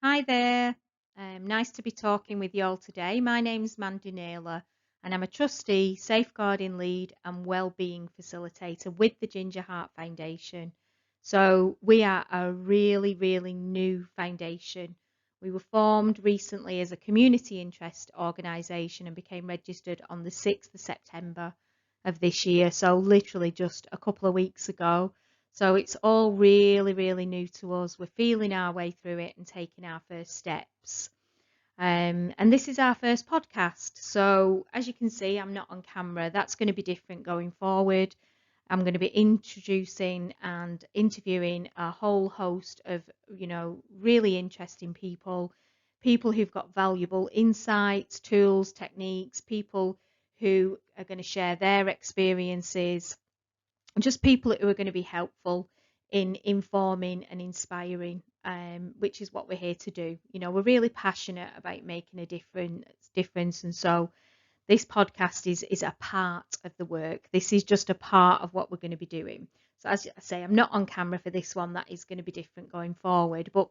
Hi there. Nice to be talking with you all today. My name's Mandy Naylor and I'm a trustee, safeguarding lead and wellbeing facilitator with the Ginger Heart Foundation. So we are a really new foundation. We were formed recently as a community interest organisation and became registered on the 6th of September of this year. So literally just a couple of weeks ago. So it's all really new to us. We're feeling our way through it and taking our first steps. And this is our first podcast. So as you can see, I'm not on camera. That's going to be different going forward. I'm going to be introducing and interviewing a whole host of, really interesting people, people who've got valuable insights, tools, techniques, people who are going to share their experiences, just people who are going to be helpful in informing and inspiring, which is what we're here to do. We're really passionate about making a difference, and so this podcast is a part of the work. This is just a part of what we're going to be doing. So as I say, I'm not on camera for this one. That is going to be different going forward. But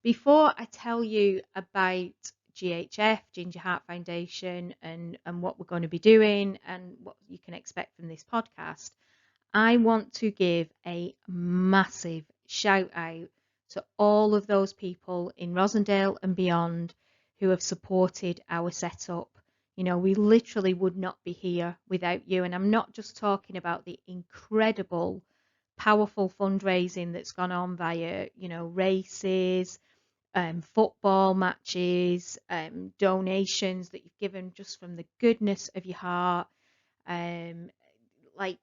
before I tell you about GHF, Ginger Heart Foundation, and what we're going to be doing and what you can expect from this podcast, I want to give a massive shout out to all of those people in Rossendale and beyond who have supported our setup. We literally would not be here without you. And I'm not just talking about the incredible, powerful fundraising that's gone on via, races, football matches, donations that you've given just from the goodness of your heart. Like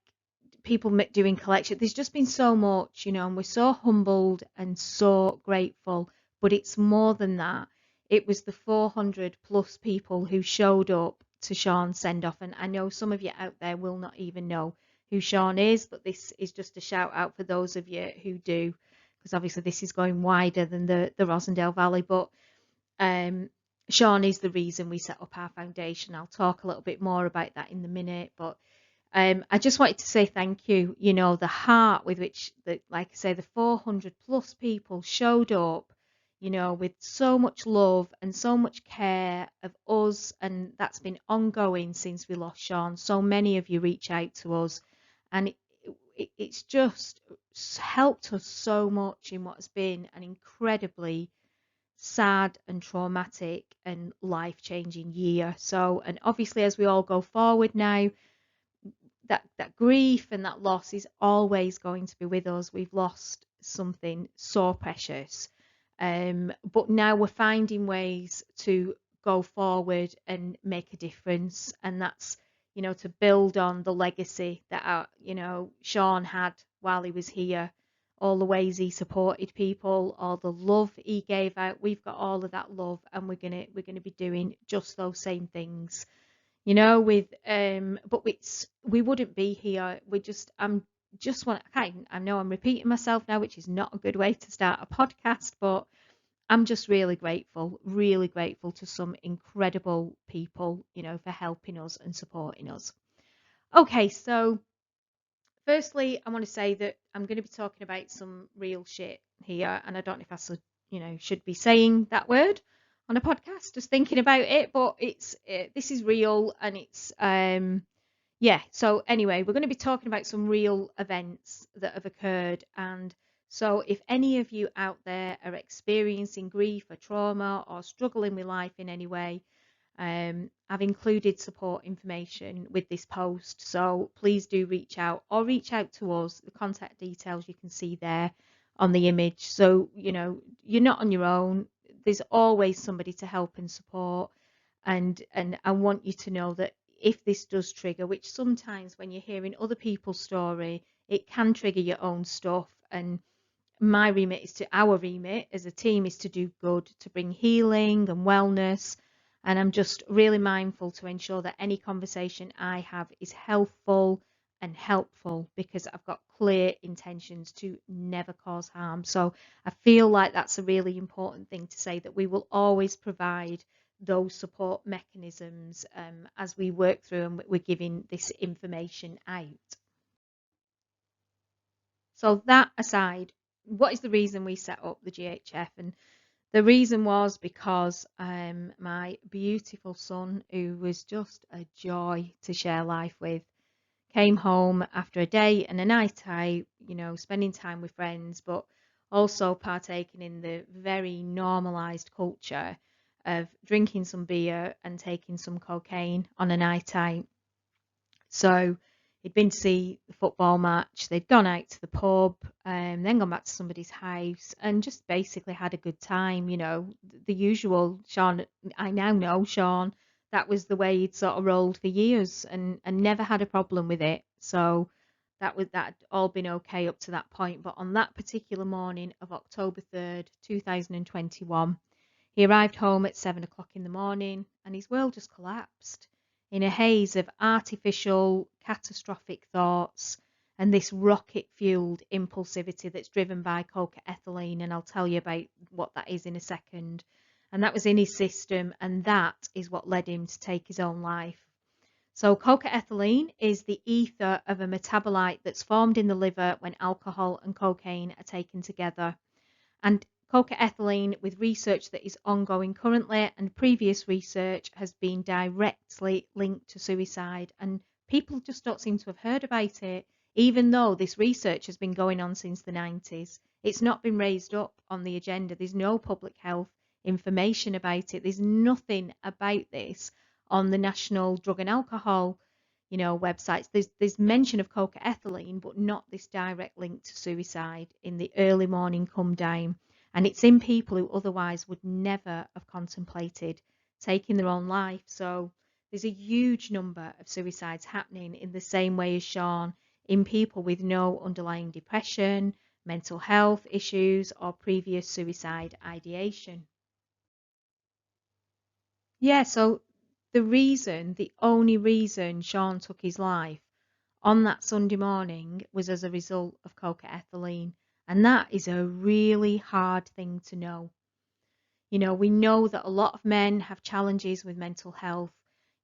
people doing collection. There's just been so much, and we're so humbled and so grateful. But it's more than that. It was the 400 plus people who showed up to Sean's send off, and I know some of you out there will not even know who Sean is, but this is just a shout out for those of you who do, because obviously this is going wider than the Rossendale Valley. But Sean is the reason we set up our foundation. I'll talk a little bit more about that in a minute, but I just wanted to say thank you. The heart with which, like I say, the 400 plus people showed up, with so much love and so much care of us, and that's been ongoing since we lost Sean. So many of you reach out to us, and it's just helped us so much in what has been an incredibly sad and traumatic and life-changing year. So, and obviously, as we all go forward now, that grief and that loss is always going to be with us. We've lost something so precious, but now we're finding ways to go forward and make a difference, and that's to build on the legacy that Sean had while he was here, all the ways he supported people, all the love he gave out. We've got all of that love, and we're gonna be doing just those same things, with but we wouldn't be here. I know I'm repeating myself now, which is not a good way to start a podcast, but I'm just really grateful to some incredible people, for helping us and supporting us. Okay, so firstly, I want to say that I'm going to be talking about some real shit here, and I don't know if I should be saying that word on a podcast, just thinking about it, but this is real, and it's yeah. So anyway, we're going to be talking about some real events that have occurred, and so if any of you out there are experiencing grief or trauma or struggling with life in any way, I've included support information with this post, so please do reach out to us. The contact details you can see there on the image. So, you're not on your own. There's always somebody to help and support. And I want you to know that if this does trigger, which sometimes when you're hearing other people's story, it can trigger your own stuff. And our remit as a team is to do good, to bring healing and wellness. And I'm just really mindful to ensure that any conversation I have is healthful and helpful, because I've got clear intentions to never cause harm. So I feel like that's a really important thing to say, that we will always provide those support mechanisms as we work through and we're giving this information out. So that aside, what is the reason we set up the GHF? And The reason was because my beautiful son, who was just a joy to share life with, came home after a day and a night out, spending time with friends, but also partaking in the very normalized culture of drinking some beer and taking some cocaine on a night out. So he'd been to see the football match, they'd gone out to the pub, then gone back to somebody's house and just basically had a good time, the usual. Sean, I now know Sean, that was the way he'd sort of rolled for years and never had a problem with it. So that had all been okay up to that point. But on that particular morning of October 3rd, 2021, he arrived home at 7 o'clock in the morning and his world just collapsed in a haze of artificial, catastrophic thoughts and this rocket fueled impulsivity that's driven by coca-ethylene. And I'll tell you about what that is in a second. And that was in his system, and that is what led him to take his own life. So, coca-ethylene is the ether of a metabolite that's formed in the liver when alcohol and cocaine are taken together. And coca-ethylene, with research that is ongoing currently and previous research, has been directly linked to suicide. And people just don't seem to have heard about it, even though this research has been going on since the 90s. It's not been raised up on the agenda. There's no public health information about it. There's nothing about this on the National Drug and Alcohol websites. There's mention of coca-ethylene, but not this direct link to suicide in the early morning come down. And it's in people who otherwise would never have contemplated taking their own life. So there's a huge number of suicides happening in the same way as Sean, in people with no underlying depression, mental health issues, or previous suicide ideation. Yeah, so the only reason Sean took his life on that Sunday morning was as a result of coca-ethylene. And that is a really hard thing to know. We know that a lot of men have challenges with mental health,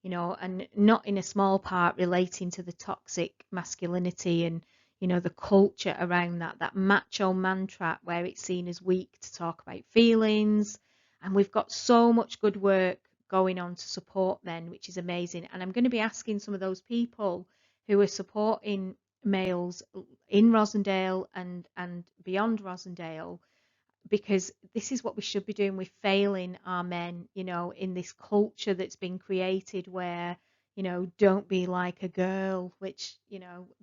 and not in a small part relating to the toxic masculinity and, the culture around that macho man trap where it's seen as weak to talk about feelings. And we've got so much good work going on to support men, which is amazing. And I'm going to be asking some of those people who are supporting males in Rossendale and beyond Rossendale, because this is what we should be doing. We're failing our men, in this culture that's been created where, don't be like a girl, which,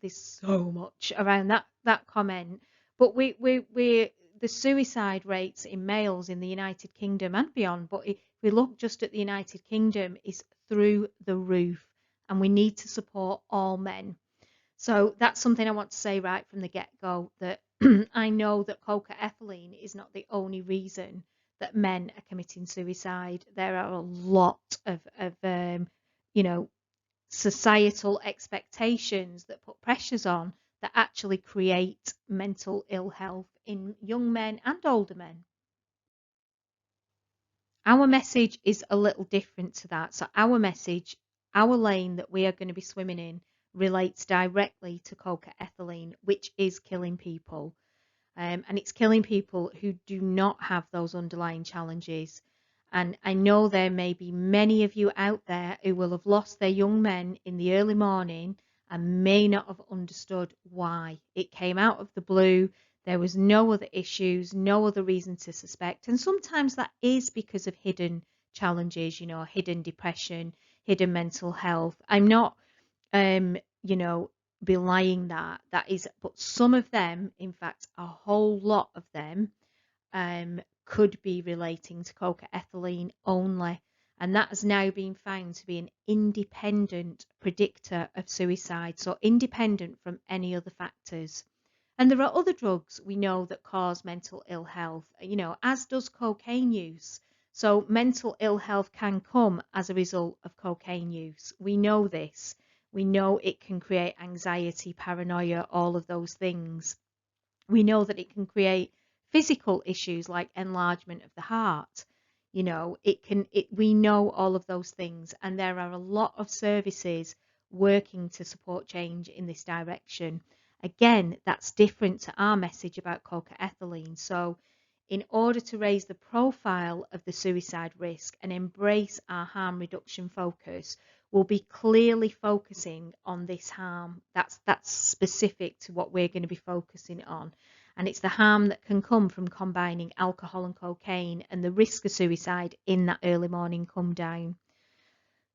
there's so much around that comment. But we're the suicide rates in males in the United Kingdom and beyond, but if we look just at the United Kingdom, is through the roof, and we need to support all men. So that's something I want to say right from the get-go, that I know that coca-ethylene is not the only reason that men are committing suicide. There are a lot of you know, societal expectations that put pressures on that actually create mental ill health in young men and older men. Our message is a little different to that. So our message, our lane that we are going to be swimming in, relates directly to coca-ethylene, which is killing people. And it's killing people who do not have those underlying challenges. And I know there may be many of you out there who will have lost their young men in the early morning and may not have understood why. It came out of the blue. There was no other issues, no other reason to suspect. And sometimes that is because of hidden challenges, hidden depression, hidden mental health. I'm not, um, you know, belying that. That is, but some of them, in fact, a whole lot of them, could be relating to coca-ethylene only. And that has now been found to be an independent predictor of suicide, so independent from any other factors. And there are other drugs we know that cause mental ill health, as does cocaine use. So mental ill health can come as a result of cocaine use. We know this. We know it can create anxiety, paranoia, all of those things. We know that it can create physical issues like enlargement of the heart. We know all of those things, and there are a lot of services working to support change in this direction. Again, that's different to our message about coca-ethylene. So in order to raise the profile of the suicide risk and embrace our harm reduction focus, we'll be clearly focusing on this harm. That's specific to what we're going to be focusing on. And it's the harm that can come from combining alcohol and cocaine and the risk of suicide in that early morning come down.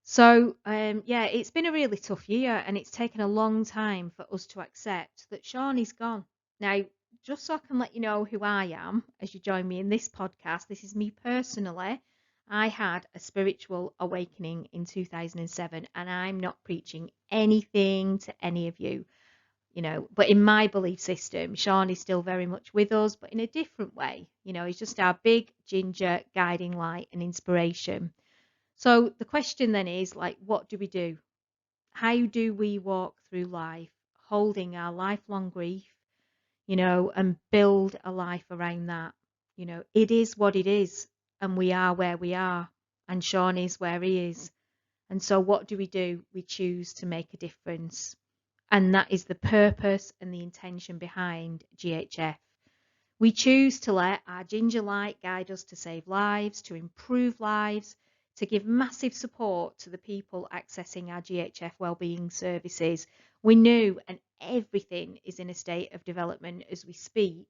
So, yeah, it's been a really tough year and it's taken a long time for us to accept that Sean is gone. Now, just so I can let you know who I am as you join me in this podcast, this is me personally. I had a spiritual awakening in 2007 and I'm not preaching anything to any of you, but in my belief system, Sean is still very much with us, but in a different way. He's just our big ginger guiding light and inspiration. So the question then is, like, what do we do? How do we walk through life holding our lifelong grief, and build a life around that? It is what it is, and we are where we are, and Sean is where he is. And so what do? We choose to make a difference. And that is the purpose and the intention behind GHF. We choose to let our ginger light guide us to save lives, to improve lives, to give massive support to the people accessing our GHF wellbeing services. We knew, and everything is in a state of development as we speak.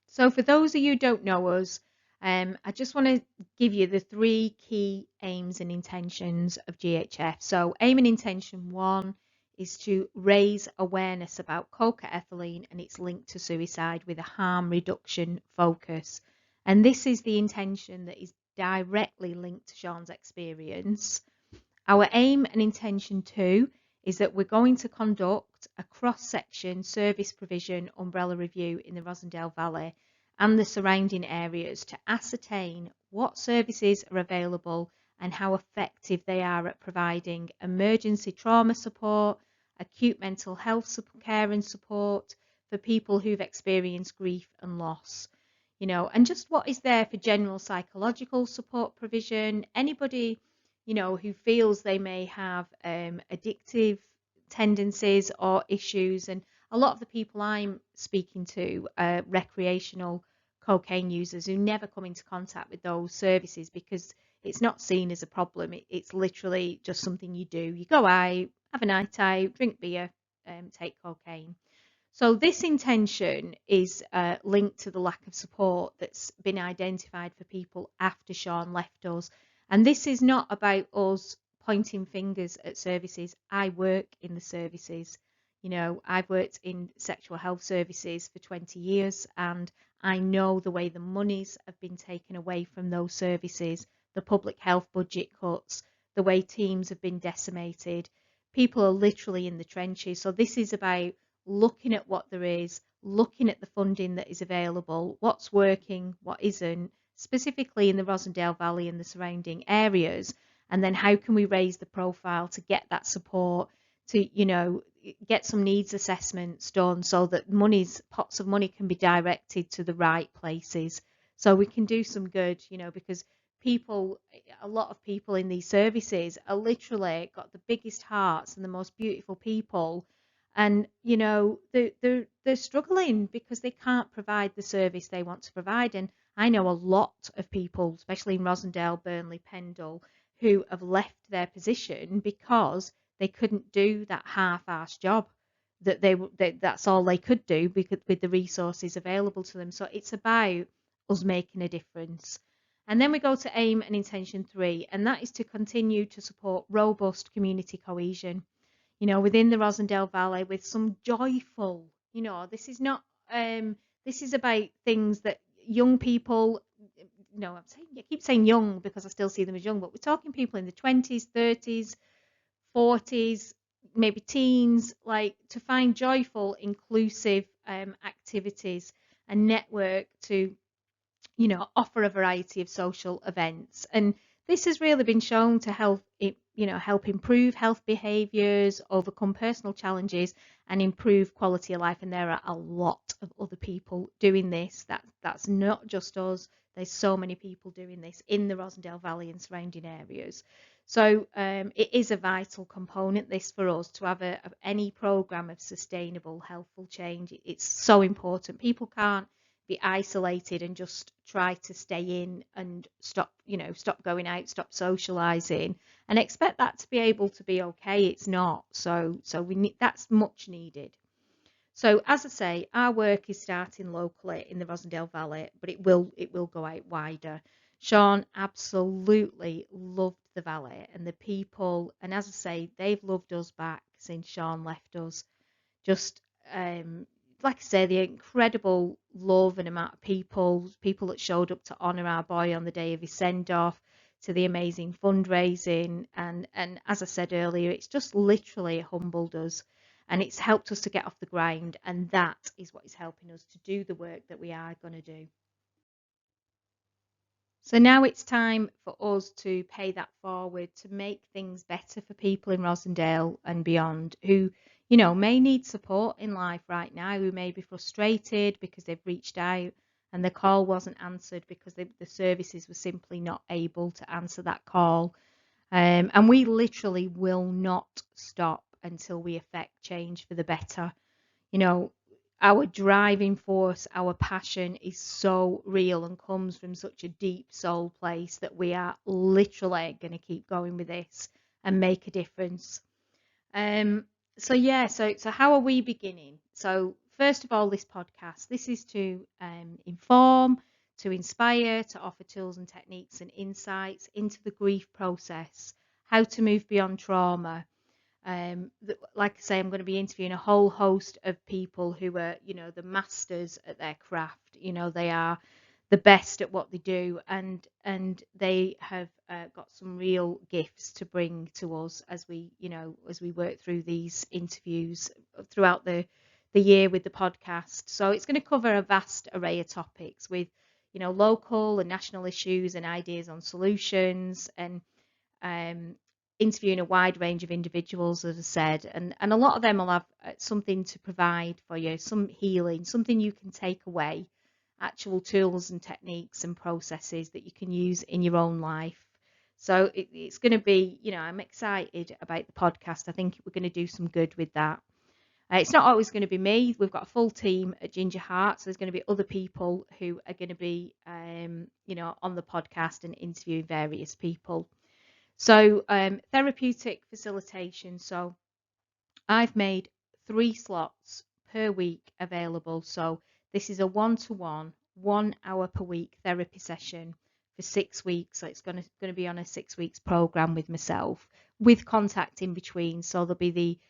So for those of you who don't know us, I just want to give you the 3 key aims and intentions of GHF. So aim and intention 1 is to raise awareness about coca-ethylene and its link to suicide with a harm reduction focus. And this is the intention that is directly linked to Sean's experience. Our aim and intention 2 is that we're going to conduct a cross-section service provision umbrella review in the Rossendale Valley and the surrounding areas to ascertain what services are available and how effective they are at providing emergency trauma support, acute mental health care and support for people who've experienced grief and loss. And just what is there for general psychological support provision, anybody who feels they may have addictive tendencies or issues. And a lot of the people I'm speaking to are recreational cocaine users who never come into contact with those services because it's not seen as a problem. It's literally just something you do. You go out, have a night out, drink beer, take cocaine. So this intention is linked to the lack of support that's been identified for people after Sean left us. And this is not about us pointing fingers at services. I work in the services. I've worked in sexual health services for 20 years and I know the way the monies have been taken away from those services, the public health budget cuts, the way teams have been decimated. People are literally in the trenches. So this is about looking at what there is, looking at the funding that is available, what's working, what isn't, specifically in the Rossendale Valley and the surrounding areas, and then how can we raise the profile to get that support, to get some needs assessments done so that pots of money can be directed to the right places, so we can do some good, because a lot of people in these services are literally got the biggest hearts and the most beautiful people, and they're struggling because they can't provide the service they want to provide. And I know a lot of people, especially in Rossendale, Burnley, Pendle, who have left their position because they couldn't do that half-assed job that's all they could do because with the resources available to them. So it's about us making a difference. And then we go to aim and intention 3, and that is to continue to support robust community cohesion, within the Rossendale Valley with some joyful, this is not, this is about things that young people, I keep saying young because I still see them as young, but we're talking people in the 20s, 30s, 40s, maybe teens, like to find joyful, inclusive activities and network to offer a variety of social events. And this has really been shown to help improve health behaviours, overcome personal challenges, and improve quality of life. And there are a lot of other people doing this. That's not just us. There's so many people doing this in the Rossendale Valley and surrounding areas. So it is a vital component, this, for us to have any program of sustainable, healthful change. It's so important. People can't be isolated and just try to stay in and stop, stop going out, stop socializing, and expect that to be able to be okay. It's not. So we need, that's much needed. So as I say, our work is starting locally in the Rossendale Valley, but it will go out wider. Sean absolutely loved the valley and the people, and as I say, they've loved us back since Sean left us. Just like I say, the incredible love and amount of people that showed up to honour our boy on the day of his send off, to the amazing fundraising, and as I said earlier, it's just literally humbled us, and it's helped us to get off the grind, and that is what is helping us to do the work that we are going to do. So now it's time for us to pay that forward to make things better for people in Rossendale and beyond who, may need support in life right now, who may be frustrated because they've reached out and the call wasn't answered because the services were simply not able to answer that call. And we literally will not stop until we affect change for the better. You know, our driving force, our passion is so real and comes from such a deep soul place that we are literally going to keep going with this and make a difference. Um, so yeah, so how are we beginning? So first of all, this podcast, this is to inform, to inspire, to offer tools and techniques and insights into the grief process, how to move beyond trauma. Like I say, I'm going to be interviewing a whole host of people who are, the masters at their craft. They are the best at what they do, and they have got some real gifts to bring to us as we work through these interviews throughout the year with the podcast. So it's going to cover a vast array of topics with, local and national issues and ideas on solutions, and um, interviewing a wide range of individuals, as I said, and a lot of them will have something to provide for you, some healing, something you can take away, actual tools and techniques and processes that you can use in your own life. So it's going to be, I'm excited about the podcast. I think we're going to do some good with that. It's not always going to be me. We've got a full team at Ginger Heart, so there's going to be other people who are going to be, on the podcast and interviewing various people. So therapeutic facilitation. So I've made 3 slots per week available. So this is a 1-to-1, 1 hour per week therapy session for 6 weeks. So it's going to be on a 6 weeks program with myself, with contact in between. So there'll be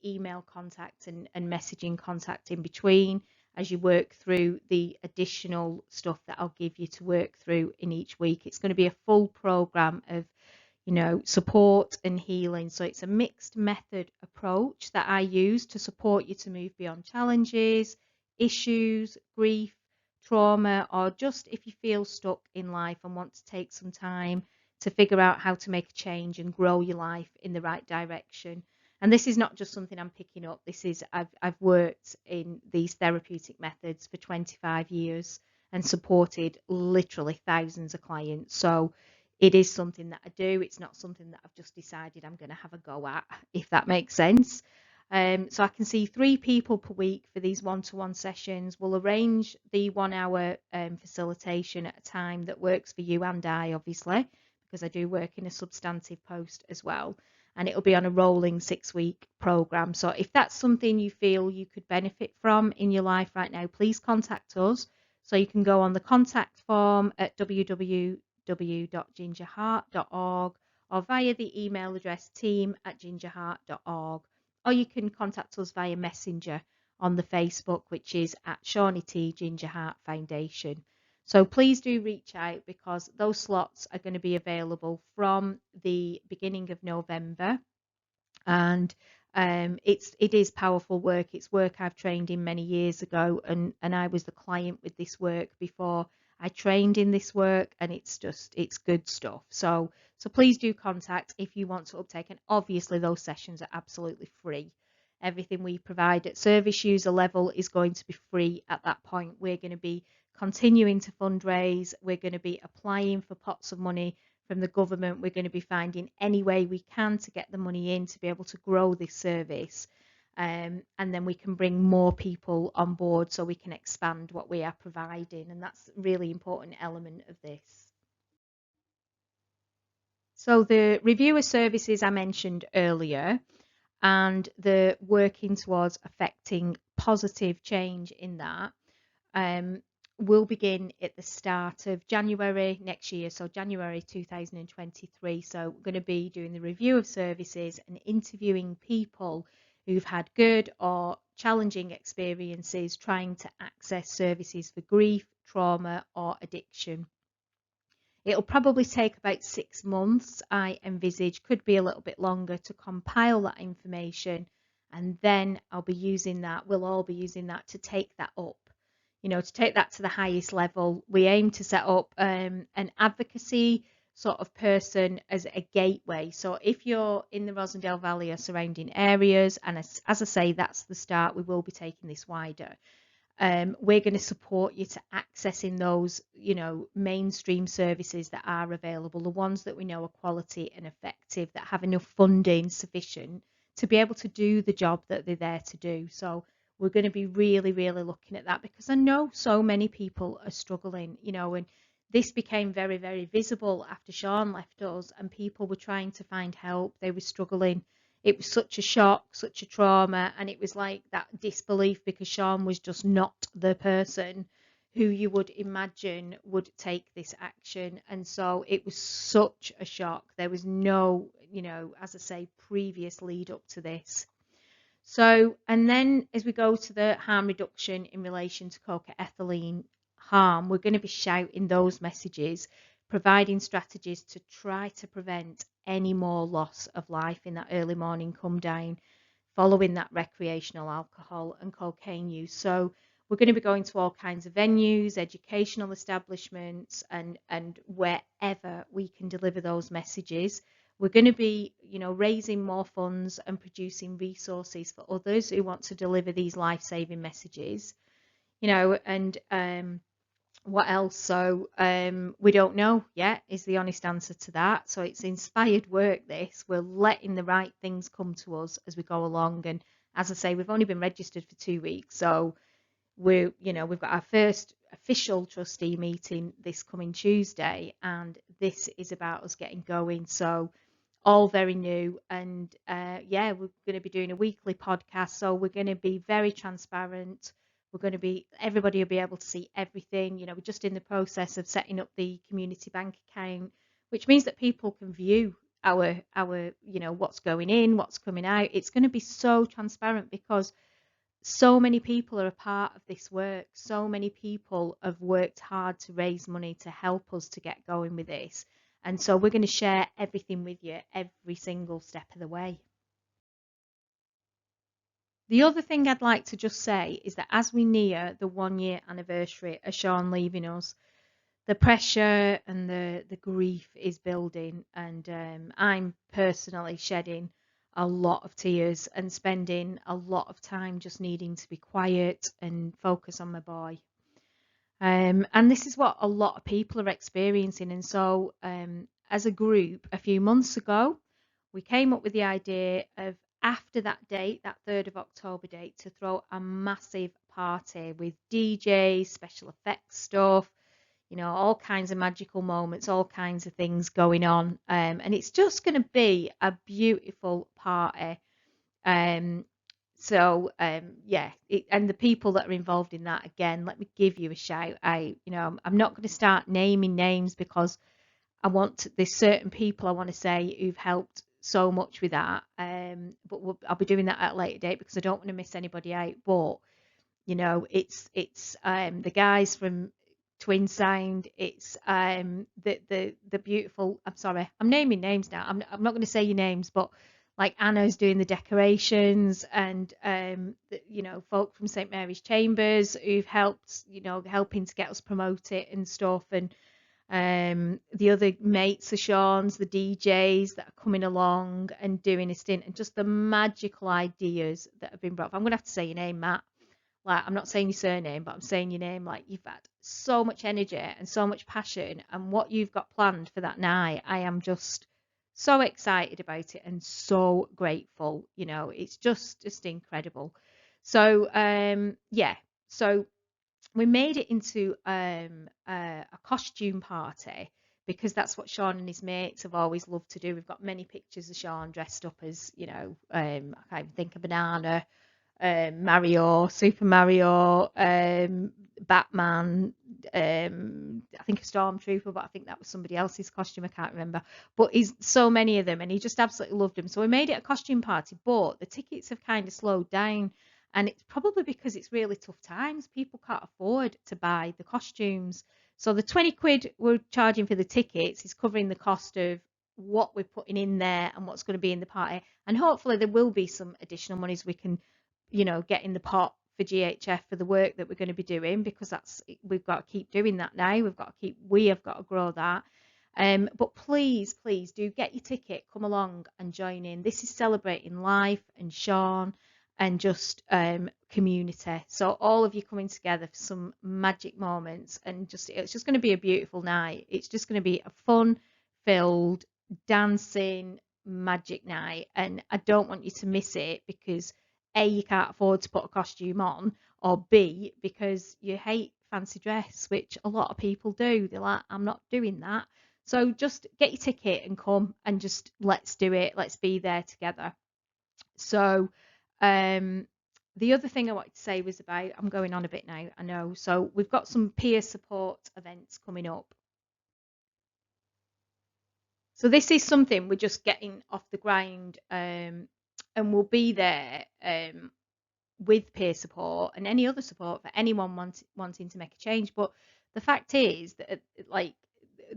email contact and messaging contact in between as you work through the additional stuff that I'll give you to work through in each week. It's going to be a full program of support and healing. So it's a mixed method approach that I use to support you to move beyond challenges, issues, grief, trauma, or just if you feel stuck in life and want to take some time to figure out how to make a change and grow your life in the right direction. And this is not just something I'm picking up. I've worked in these therapeutic methods for 25 years and supported literally thousands of clients. So it is something that I do. It's not something that I've just decided I'm going to have a go at, if that makes sense. So I can see 3 people per week for these 1-to-1 sessions. We'll arrange the 1 hour facilitation at a time that works for you and I, obviously, because I do work in a substantive post as well. And it'll be on a rolling 6-week program. So if that's something you feel you could benefit from in your life right now, please contact us. So you can go on the contact form at www.gingerheart.org or via the email address team@gingerheart.org, or you can contact us via Messenger on the Facebook, which is at Shawnee T Ginger Heart Foundation. So please do reach out, because those slots are going to be available from the beginning of November, and it is powerful work. It's work I've trained in many years ago, and I was the client with this work before I trained in this work, and it's good stuff. So please do contact if you want to uptake, and obviously those sessions are absolutely free. Everything we provide at service user level is going to be free at that point. We're going to be continuing to fundraise. We're going to be applying for pots of money from the government. We're going to be finding any way we can to get the money in to be able to grow this service. And then we can bring more people on board so we can expand what we are providing. And that's a really important element of this. So the reviewer services I mentioned earlier, and the working towards affecting positive change in that, will begin at the start of January next year, so January 2023. So we're going to be doing the review of services and interviewing people who've had good or challenging experiences trying to access services for grief, trauma, or addiction. It'll probably take about 6 months, I envisage, could be a little bit longer, to compile that information. And then I'll be using that, we'll all be using that to take that up, to take that to the highest level. We aim to set up an advocacy sort of person as a gateway. So if you're in the Rossendale Valley or surrounding areas, and as I say, that's the start, we will be taking this wider. We're going to support you to accessing those, mainstream services that are available, the ones that we know are quality and effective, that have enough funding sufficient to be able to do the job that they're there to do. So we're going to be really, really looking at that, because I know so many people are struggling, and this became very, very visible after Sean left us, and people were trying to find help. They were struggling. It was such a shock, such a trauma, and it was like that disbelief, because Sean was just not the person who you would imagine would take this action. And so it was such a shock. There was no, as I say, previous lead up to this. So, and then as we go to the harm reduction in relation to coca-ethylene harm, we're going to be shouting those messages, providing strategies to try to prevent any more loss of life in that early morning come down following that recreational alcohol and cocaine use. So we're going to be going to all kinds of venues, educational establishments, and wherever we can deliver those messages. We're going to be, raising more funds and producing resources for others who want to deliver these life-saving messages, and what else? So we don't know yet is the honest answer to that. So it's inspired work, this. We're letting the right things come to us as we go along. And as I say, we've only been registered for 2 weeks. So we've got our first official trustee meeting this coming Tuesday. And this is about us getting going. So all very new. And we're going to be doing a weekly podcast. So we're going to be very transparent. We're going to be, everybody will be able to see everything. We're just in the process of setting up the community bank account, which means that people can view our what's going in, what's coming out. It's going to be so transparent, because so many people are a part of this work. So many people have worked hard to raise money to help us to get going with this. And so we're going to share everything with you every single step of the way. The other thing I'd like to just say is that as we near the 1 year anniversary of Sean leaving us, the pressure and the grief is building, and I'm personally shedding a lot of tears and spending a lot of time just needing to be quiet and focus on my boy. And this is what a lot of people are experiencing. And so as a group, a few months ago, we came up with the idea of, after that date, that 3rd of October date, to throw a massive party with DJs, special effects stuff, all kinds of magical moments, all kinds of things going on. And it's just going to be a beautiful party. And the people that are involved in that, again, let me give you a shout out. I'm not going to start naming names, because there's certain people I want to say who've helped so much with that. But I'll be doing that at a later date, because I don't want to miss anybody out. But it's the guys from Twin Sound. It's the beautiful. I'm sorry, I'm naming names now. I'm not going to say your names, but like Anna's doing the decorations, and folk from St Mary's Chambers who've helped, helping to get us promote it and stuff. And The other mates of Sean's, the DJs that are coming along and doing a stint, and just the magical ideas that have been brought. I'm going to have to say your name, Matt. Like, I'm not saying your surname, but I'm saying your name. Like, you've had so much energy and so much passion, and what you've got planned for that night, I am just so excited about it and so grateful. It's just incredible. So, yeah. So we made it into a costume party because that's what Sean and his mates have always loved to do. We've got many pictures of Sean dressed up as, I can't even think, a banana, Mario, Super Mario, Batman, I think a Stormtrooper, but I think that was somebody else's costume. I can't remember. But he's so many of them, and he just absolutely loved them. So we made it a costume party, but the tickets have kind of slowed down. And it's probably because it's really tough times. People can't afford to buy the costumes. So the 20 quid we're charging for the tickets is covering the cost of what we're putting in there and what's going to be in the party. And hopefully there will be some additional monies we can, get in the pot for GHF for the work that we're going to be doing, because we've got to keep doing that now. We have got to grow that. But please, please do get your ticket, come along and join in. This is celebrating life and Sean and just community. So all of you coming together for some magic moments, and it's just going to be a beautiful night. It's just going to be a fun-filled, dancing, magic night, and I don't want you to miss it because A, you can't afford to put a costume on, or B, because you hate fancy dress, which a lot of people do. They're like, I'm not doing that. So just get your ticket and come and just let's do it. Let's be there together. So the other thing I wanted to say was about, I'm going on a bit now, I know. So we've got some peer support events coming up. So this is something we're just getting off the ground, and we'll be there with peer support and any other support for anyone wanting to make a change. But the fact is that, like,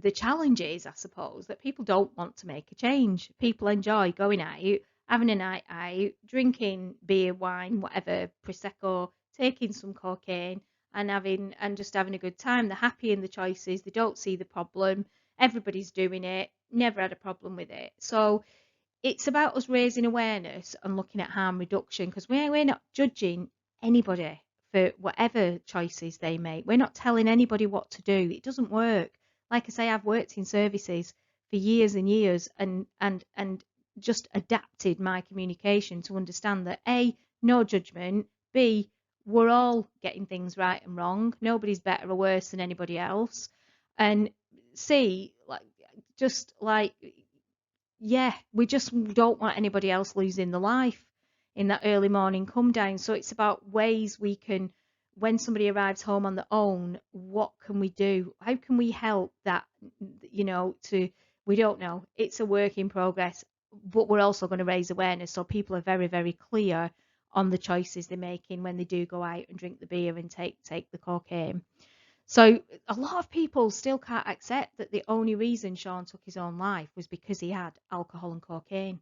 the challenge is, I suppose, that people don't want to make a change. People enjoy going out, having a night out, drinking beer, wine, whatever, prosecco, taking some cocaine, and just having a good time. They're happy in the choices. They don't see the problem. Everybody's doing it. Never had a problem with it. So it's about us raising awareness and looking at harm reduction, because we're not judging anybody for whatever choices they make. We're not telling anybody what to do. It doesn't work. Like I say, I've worked in services for years and years, and just adapted my communication to understand that A, no judgment, B, we're all getting things right and wrong. Nobody's better or worse than anybody else. And C, like yeah, we just don't want anybody else losing their life in that early morning come down. So it's about ways we can, when somebody arrives home on their own, what can we do? How can we help that, we don't know. It's a work in progress, but we're also going to raise awareness so people are very, very clear on the choices they're making when they do go out and drink the beer and take the cocaine. So a lot of people still can't accept that the only reason Sean took his own life was because he had alcohol and cocaine.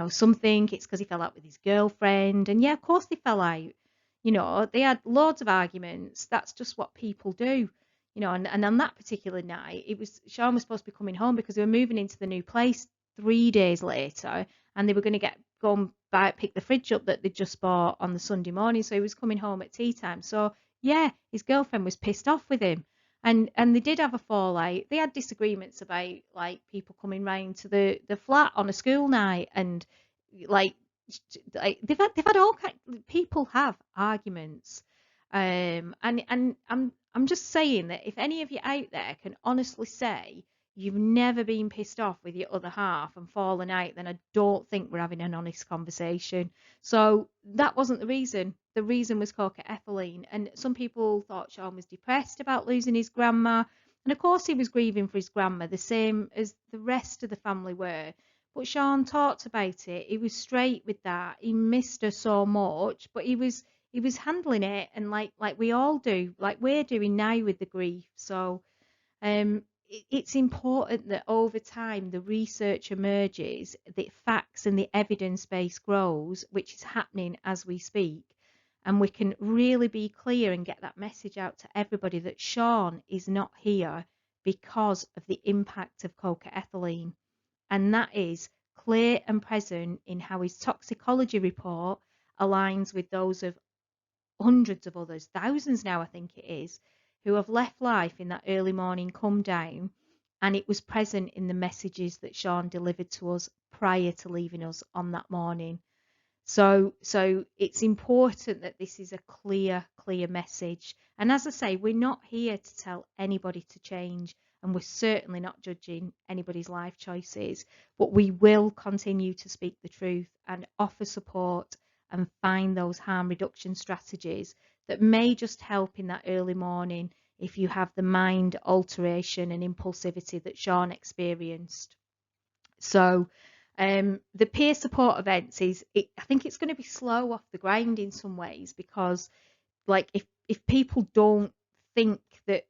Some think it's because he fell out with his girlfriend. And yeah, of course they fell out. They had loads of arguments. That's just what people do. And on that particular night, Sean was supposed to be coming home because they were moving into the new place 3 days later, and they were going to go and pick the fridge up that they just bought on the Sunday morning. So he was coming home at tea time. So yeah, his girlfriend was pissed off with him. And they did have a fallout. They had disagreements about, like, people coming round to the flat on a school night, and like they've had all kind, people have arguments. And I'm just saying that if any of you out there can honestly say you've never been pissed off with your other half and fallen out, then I don't think we're having an honest conversation. So that wasn't the reason. The reason was cocaethylene. And some people thought Sean was depressed about losing his grandma. And of course he was grieving for his grandma, the same as the rest of the family were. But Sean talked about it. He was straight with that. He missed her so much, but he was handling it, and like we all do, like we're doing now with the grief. So it's important that over time the research emerges, the facts and the evidence base grows, which is happening as we speak, and we can really be clear and get that message out to everybody that Sean is not here because of the impact of coca-ethylene, and that is clear and present in how his toxicology report aligns with those of hundreds of others, thousands now, I think it is, who have left life in that early morning come down. And it was present in the messages that Sean delivered to us prior to leaving us on that morning. So it's important that this is a clear message. And as I say, we're not here to tell anybody to change, and we're certainly not judging anybody's life choices, but we will continue to speak the truth and offer support and find those harm reduction strategies that may just help in that early morning if you have the mind alteration and impulsivity that Sean experienced. So the peer support events I think it's going to be slow off the ground in some ways, because like if people don't think that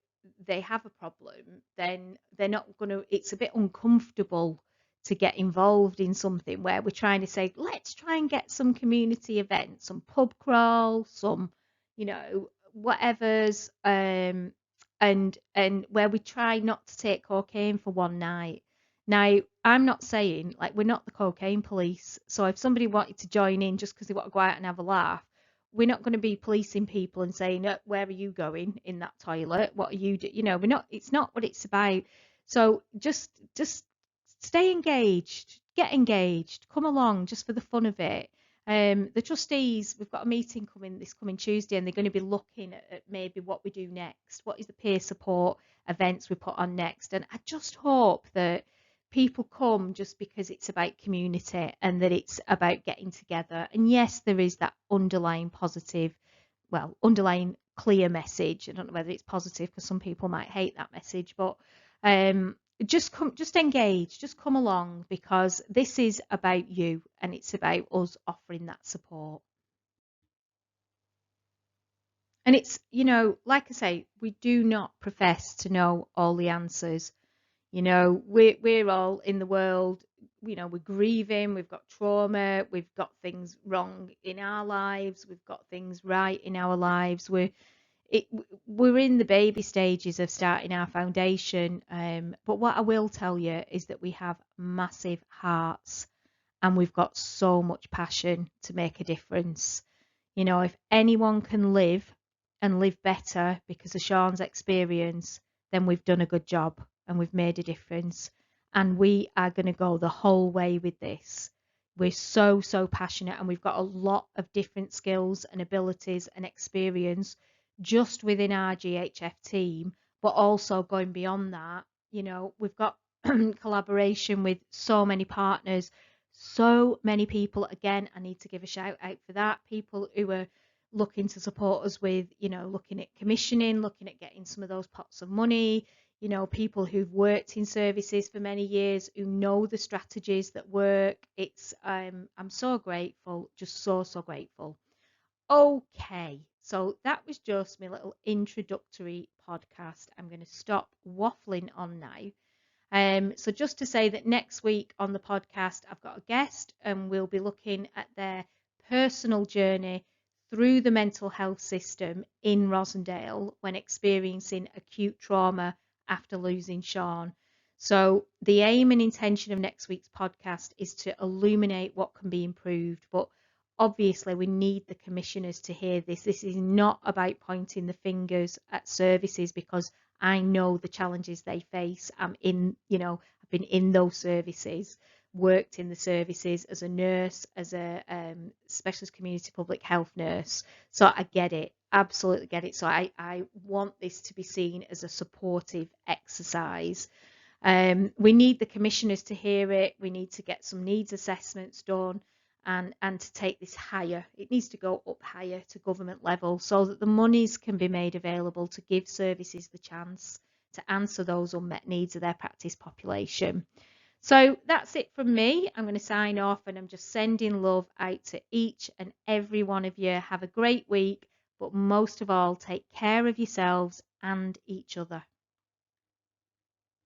they have a problem, then they're not going to, it's a bit uncomfortable to get involved in something where we're trying to say, let's try and get some community events, some pub crawl, some, whatever's, and where we try not to take cocaine for one night. Now, I'm not saying, like, we're not the cocaine police, so if somebody wanted to join in just because they want to go out and have a laugh, we're not going to be policing people and saying, where are you going in that toilet? What are you do? We're not, it's not what it's about. So just stay engaged, get engaged, come along just for the fun of it. The trustees, we've got a meeting this coming Tuesday, and they're going to be looking at maybe what we do next. What is the peer support events we put on next? And I just hope that people come just because it's about community and that it's about getting together. And yes, there is that underlying positive, underlying clear message. I don't know whether it's positive because some people might hate that message, but just engage, just come along, because this is about you and it's about us offering that support. And it's, like I say, we do not profess to know all the answers. We're all in the world, we're grieving, we've got trauma, we've got things wrong in our lives, we've got things right in our lives. We're in the baby stages of starting our foundation. But what I will tell you is that we have massive hearts and we've got so much passion to make a difference. If anyone can live and live better because of Sean's experience, then we've done a good job and we've made a difference. And we are going to go the whole way with this. We're so passionate, and we've got a lot of different skills and abilities and experience just within our GHF team, but also going beyond that. We've got collaboration with so many partners, so many people. Again, I need to give a shout out for that. People who are looking to support us with, looking at commissioning, looking at getting some of those pots of money, people who've worked in services for many years, who know the strategies that work. I'm so grateful, just so grateful. Okay, so that was just my little introductory podcast. I'm going to stop waffling on now. So just to say that next week on the podcast, I've got a guest, and we'll be looking at their personal journey through the mental health system in Rossendale when experiencing acute trauma after losing Sean. So the aim and intention of next week's podcast is to illuminate what can be improved, but obviously we need the commissioners to hear this. This is not about pointing the fingers at services, because I know the challenges they face. I've been in those services, worked in the services as a nurse, as a specialist community public health nurse. So I get it, absolutely get it. So I want this to be seen as a supportive exercise. We need the commissioners to hear it. We need to get some needs assessments done, and to take this higher. It needs to go up higher to government level so that the monies can be made available to give services the chance to answer those unmet needs of their practice population. So that's it from me. I'm going to sign off, and I'm just sending love out to each and every one of you. Have a great week, but most of all, take care of yourselves and each other.